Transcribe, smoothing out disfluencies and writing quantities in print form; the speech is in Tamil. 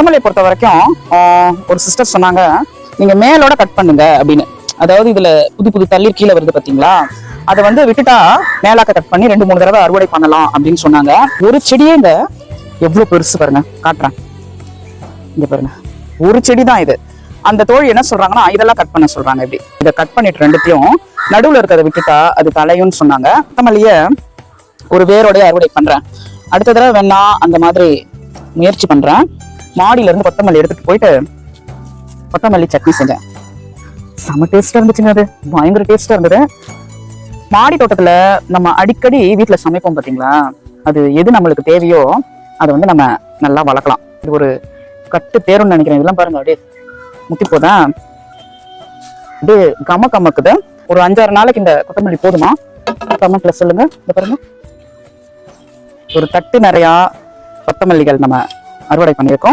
கொத்தமல்லியை பொறுத்த வரைக்கும் ஒரு சிஸ்டர் சொன்னாங்க, நீங்க மேலோட கட் பண்ணுங்க அப்படின்னு. அதாவது இதுல புது புது தள்ளி கீழே வருது பாத்தீங்களா, அதை வந்து விட்டுட்டா மேலாக்க கட் பண்ணி 2-3 தடவை அறுவடை பண்ணலாம் அப்படின்னு சொன்னாங்க. ஒரு செடியே இந்த எவ்வளவு பெருசு பாருங்க, காட்டுறேன் இங்க பாருங்க. ஒரு செடி தான் இது. அந்த தோழி என்ன சொல்றாங்கன்னா, இதெல்லாம் கட் பண்ண சொல்றாங்க. இப்படி இதை கட் பண்ணிட்டு ரெண்டுத்தையும் நடுவுல இருக்கிறத விட்டுட்டா அது தலையும்னு சொன்னாங்க. கொத்தமல்லிய ஒரு வேரோட அறுவடை பண்றேன். அடுத்த தடவை வேணா அந்த மாதிரி முயற்சி பண்றேன். மாடியில இருந்து கொத்தமல்லி எடுத்துட்டு போயிட்டு கொத்தமல்லி சட்னி செஞ்சேன். செம டேஸ்டா இருந்துச்சுங்க. அது பயங்கர டேஸ்டா இருந்தது. மாடி தோட்டத்துல நம்ம அடிக்கடி வீட்டுல சமைப்போம் பாத்தீங்களா, அது எது நம்மளுக்கு தேவையோ அதை வந்து நம்ம நல்லா வளர்க்கலாம். இது ஒரு கட்டு தேரும்னு நினைக்கிறேன். இதெல்லாம் பாருங்க அப்படியே முத்தி போதா, அப்படியே கமக்குது. ஒரு 5-6 நாளைக்கு இந்த கொத்தமல்லி போதுமா? கமெண்ட்ல சொல்லுங்க. இந்த பாருங்க, ஒரு தட்டு நிறையா கொத்தமல்லிகள் நம்ம அறுவடை பண்ணியிருக்கோம்.